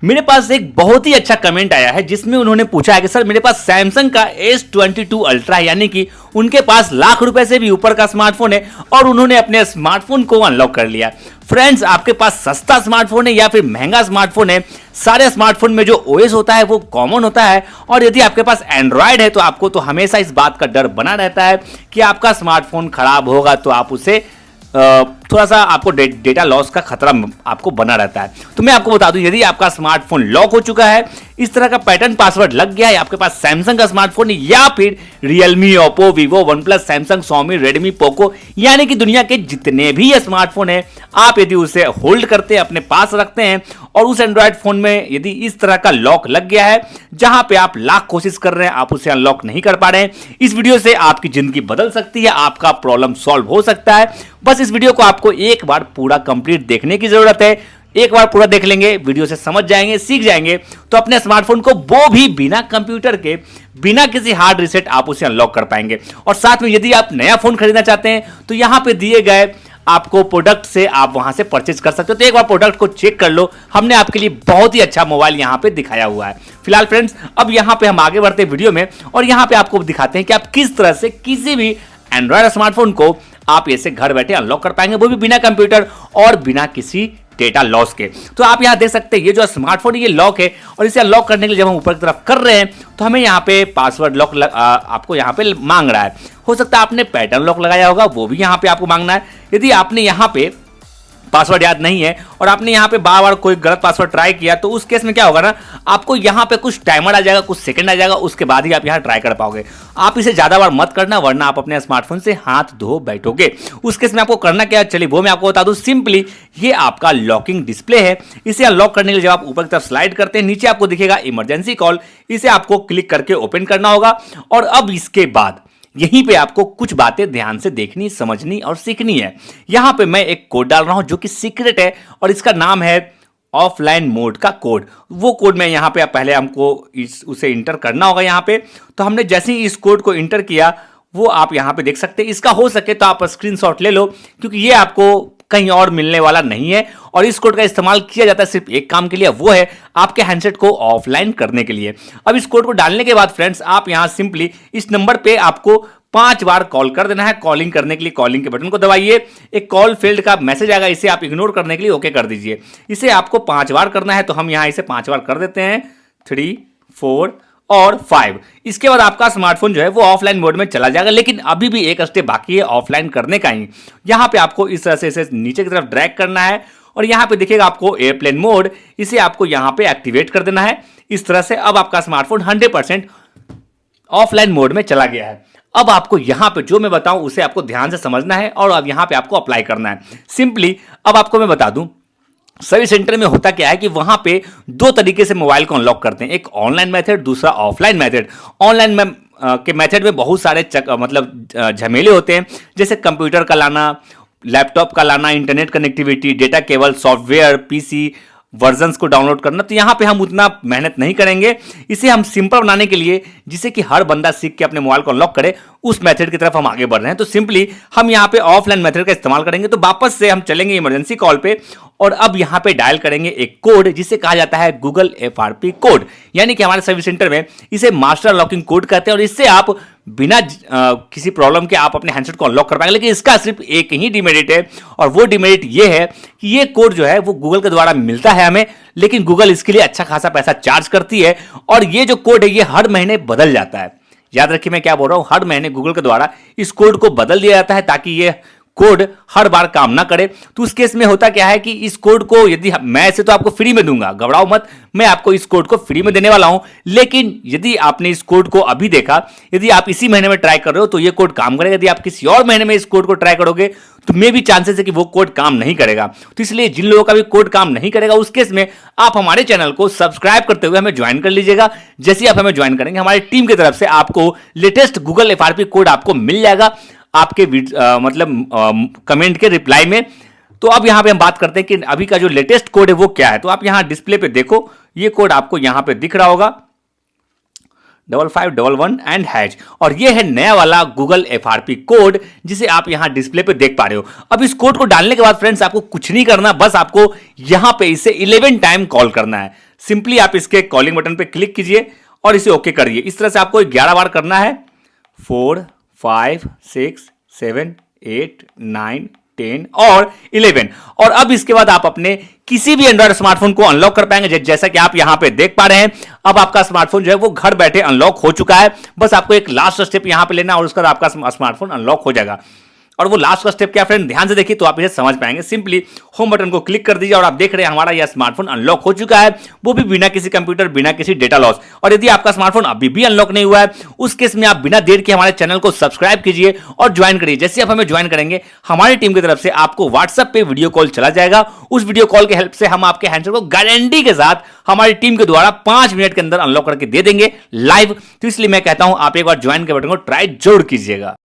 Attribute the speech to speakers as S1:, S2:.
S1: मेरे पास एक बहुत ही अच्छा कमेंट आया है जिसमें उन्होंने पूछा है कि सर मेरे पास सैमसंग का S22 अल्ट्रा है, यानी कि उनके पास लाख रुपए से भी ऊपर का स्मार्टफोन है और उन्होंने अपने स्मार्टफोन को अनलॉक कर लिया। फ्रेंड्स, आपके पास सस्ता स्मार्टफोन है या फिर महंगा स्मार्टफोन है, सारे स्मार्टफोन में जो OS होता है वो कॉमन होता है। और यदि आपके पास एंड्रॉयड है तो आपको तो हमेशा इस बात का डर बना रहता है कि आपका स्मार्टफोन खराब होगा तो आप उसे थोड़ा सा आपको डेटा लॉस का खतरा आपको बना रहता है। तो मैं आपको बता दूं, यदि आपका स्मार्टफोन लॉक हो चुका है, इस तरह का पैटर्न पासवर्ड लग गया है, आपके पास सैमसंग का स्मार्टफोन या फिर Realme, Oppo, Vivo, OnePlus, Samsung, Xiaomi, Redmi, Poco, यानी कि दुनिया के जितने भी ये स्मार्टफोन है, आप यदि उसे होल्ड करते हैं, अपने पास रखते हैं और उस एंड्रॉयड फोन में यदि इस तरह का लॉक लग गया है जहां पे आप लाख कोशिश कर रहे हैं, आप उसे अनलॉक नहीं कर पा रहे हैं, इस वीडियो से आपकी जिंदगी बदल सकती है, आपका प्रॉब्लम सॉल्व हो सकता है। बस इस वीडियो को आपको एक बार पूरा कंप्लीट देखने की जरूरत है। एक बार पूरा देख लेंगे, वीडियो से समझ जाएंगे, सीख जाएंगे, तो अपने स्मार्टफोन को वो भी बिना कंप्यूटर के, बिना किसी हार्ड रीसेट आप उसे अनलॉक कर पाएंगे। और साथ में यदि आप नया फोन खरीदना चाहते हैं तो यहां पे दिए गए आपको प्रोडक्ट से आप वहां से परचेज कर सकते हो। तो एक बार प्रोडक्ट को चेक कर लो, हमने आपके लिए बहुत ही अच्छा मोबाइल यहां पे दिखाया हुआ है। फिलहाल फ्रेंड्स, अब यहां पे हम आगे बढ़ते हैं वीडियो में और यहां पे आपको दिखाते हैं कि आप किस तरह से किसी भी एंड्रॉयड स्मार्टफोन को आप ऐसे घर बैठे अनलॉक कर पाएंगे, वो भी बिना कंप्यूटर और बिना किसी डेटा लॉस के। तो आप यहां देख सकते हैं ये जो स्मार्टफोन ये लॉक है और इसे अनलॉक करने के लिए जब हम ऊपर की तरफ कर रहे हैं तो हमें यहां पे पासवर्ड लॉक आपको यहां पे मांग रहा है। हो सकता है आपने पैटर्न लॉक लगाया होगा, वो भी यहां पे आपको मांगना है। यदि आपने यहां पे पासवर्ड याद नहीं है और आपने यहां पे बार बार कोई गलत पासवर्ड ट्राई किया तो उस केस में क्या होगा ना, आपको यहां पे कुछ टाइमर आ जाएगा, कुछ सेकंड आ जाएगा, उसके बाद ही आप यहां ट्राई कर पाओगे। आप इसे ज्यादा बार मत करना वरना आप अपने स्मार्टफोन से हाथ धो बैठोगे। उस केस में आपको करना क्या है, चलिए वो मैं आपको बता दूं। सिंपली ये आपका लॉकिंग डिस्प्ले है, इसे अनलॉक करने के लिए जब आप ऊपर की तरफ स्लाइड करते हैं नीचे आपको दिखेगा इमरजेंसी कॉल, इसे आपको क्लिक करके ओपन करना होगा। और अब इसके बाद यहीं पे आपको कुछ बातें ध्यान से देखनी, समझनी और सीखनी है। यहां पे मैं एक कोड डाल रहा हूं जो कि सीक्रेट है और इसका नाम है ऑफलाइन मोड का कोड। वो कोड मैं यहां पे पहले हमको उसे इंटर करना होगा यहां पे। तो हमने जैसे ही इस कोड को इंटर किया वो आप यहां पे देख सकते हैं। इसका हो सके तो आप स्क्रीनशॉट ले लो क्योंकि ये आपको कहीं और मिलने वाला नहीं है और इस कोड का इस्तेमाल किया जाता है सिर्फ एक काम के लिए, वो है आपके हैंडसेट को ऑफलाइन करने के लिए। अब इस कोड को डालने के बाद फ्रेंड्स आप यहां सिंपली इस नंबर पे आपको 5 बार कॉल कर देना है। कॉलिंग करने के लिए कॉलिंग के बटन को दबाइए, एक कॉल फेल्ड का मैसेज आएगा, इसे आप इग्नोर करने के लिए ओके कर दीजिए। इसे आपको 5 बार करना है तो हम यहां इसे 5 बार कर देते हैं, 3, 4 और 5। इसके बाद आपका स्मार्टफोन जो है वो ऑफलाइन मोड में चला जाएगा, लेकिन अभी भी एक स्टेप बाकी है ऑफलाइन करने का ही। यहां पे आपको इस तरह से इसे नीचे की तरफ ड्रैग करना है और यहां पे दिखेगा आपको एयरप्लेन मोड, इसे आपको यहां पे एक्टिवेट कर देना है। इस तरह से अब आपका स्मार्टफोन 100% ऑफलाइन मोड में चला गया है। अब आपको यहां पे जो मैं बताऊं उसे आपको ध्यान से समझना है और अब यहां पे आपको अप्लाई करना है। सिंपली अब आपको मैं बता दूं, सर्विस सेंटर में होता क्या है कि वहां पे 2 तरीके से मोबाइल को अनलॉक करते हैं, एक ऑनलाइन मेथड, दूसरा ऑफलाइन मेथड। ऑनलाइन में के मेथड में बहुत सारे झमेले होते हैं, जैसे कंप्यूटर का लाना, लैपटॉप का लाना, internet connectivity, data cable, software, PC versions को डाउनलोड करना। तो यहां पे हम उतना मेहनत नहीं करेंगे, इसे हम सिंपल बनाने के लिए जिसे कि हर बंदा सीख के अपने मोबाइल को अनलॉक करे, उस मेथड की तरफ हम आगे बढ़ रहे हैं। तो सिंपली हम यहां पे ऑफलाइन मेथड का इस्तेमाल करेंगे। तो वापस से हम चलेंगे इमरजेंसी कॉल पे और अब यहां पे डायल करेंगे एक कोड जिसे कहा जाता है गूगल FRP कोड, यानी कि हमारे सर्विस सेंटर में इसे मास्टर लॉकिंग कोड कहते हैं और इससे आप बिना किसी प्रॉब्लम के आप अपने हैंडसेट को अनलॉक कर पाएंगे। लेकिन इसका सिर्फ एक ही डिमेरिट है और वो डिमेरिट ये है कि ये कोड जो है वो गूगल के द्वारा मिलता है हमें, लेकिन गूगल इसके लिए अच्छा खासा पैसा चार्ज करती है और ये जो कोड है ये हर महीने बदल जाता है। याद रखिए मैं क्या बोल रहा हूं, हर महीने गूगल के द्वारा इस कोड को बदल दिया जाता है ताकि ये कोड हर बार काम ना करे। तो उस केस में होता क्या है कि इस कोड को यदि मैं इसे तो आपको फ्री में दूंगा, घबराओ मत, मैं आपको इस कोड को फ्री में देने वाला हूं। लेकिन यदि आपने इस कोड को अभी देखा, यदि आप इसी महीने में ट्राई कर रहे हो तो ये कोड काम करेगा। यदि आप किसी और महीने में इस कोड को ट्राई करोगे तो मे भी चांसेस है कि वो कोड काम नहीं करेगा। तो इसलिए जिन लोगों का भी कोड काम नहीं करेगा उस केस में आप हमारे चैनल को सब्सक्राइब करते हुए हमें ज्वाइन कर लीजिएगा। जैसे आप हमें ज्वाइन करेंगे हमारी टीम की तरफ से आपको लेटेस्ट गूगल FRP कोड आपको मिल जाएगा आपके कमेंट के रिप्लाई में। तो अब यहां पे हम बात करते हैं कि अभी का जो लेटेस्ट कोड है वो क्या है। तो आप यहां डिस्प्ले पे देखो, ये कोड आपको यहां पे दिख रहा होगा 5511 एंड हैश, और ये है नया वाला गूगल FRP कोड जिसे आप यहां डिस्प्ले पे देख पा रहे हो। अब इस कोड को डालने के बाद फ्रेंड्स आपको कुछ नहीं करना, बस आपको यहां पे इसे 11 टाइम कॉल करना है। सिंपली आप इसके कॉलिंग बटन पे क्लिक कीजिए और इसे ओके करिए। इस तरह से आपको 11 बार करना है। 4, 5, 6, 7, 8, 9, 10 और 11। और अब इसके बाद आप अपने किसी भी एंड्रॉइड स्मार्टफोन को अनलॉक कर पाएंगे। जैसा कि आप यहां पे देख पा रहे हैं, अब आपका स्मार्टफोन जो है वो घर बैठे अनलॉक हो चुका है। बस आपको एक लास्ट स्टेप यहां पे लेना और उसके बाद आपका स्मार्टफोन अनलॉक हो जाएगा। और वो लास्ट का स्टेप क्या फ्रेंड, ध्यान से देखिए तो आप इसे समझ पाएंगे। सिंपली होम बटन को क्लिक कर दीजिए और आप देख रहे हैं हमारा यह स्मार्टफोन अनलॉक हो चुका है, वो भी बिना किसी कंप्यूटर, बिना किसी डेटा लॉस। और यदि आपका स्मार्टफोन अभी भी अनलॉक नहीं हुआ है, उस केस में आप बिना देर के हमारे चैनल को सब्सक्राइब कीजिए और ज्वाइन करिए। जैसे आप हमें ज्वाइन करेंगे, हमारी टीम की तरफ से आपको व्हाट्सएप पे वीडियो कॉल चला जाएगा। उस वीडियो कॉल के हेल्प से हम आपके हैंडसेट को गारंटी के साथ हमारी टीम के द्वारा 5 मिनट के अंदर अनलॉक करके दे देंगे लाइव। तो इसलिए मैं कहता हूं आप एक बार ज्वाइन के बटन को ट्राई जरूर कीजिएगा।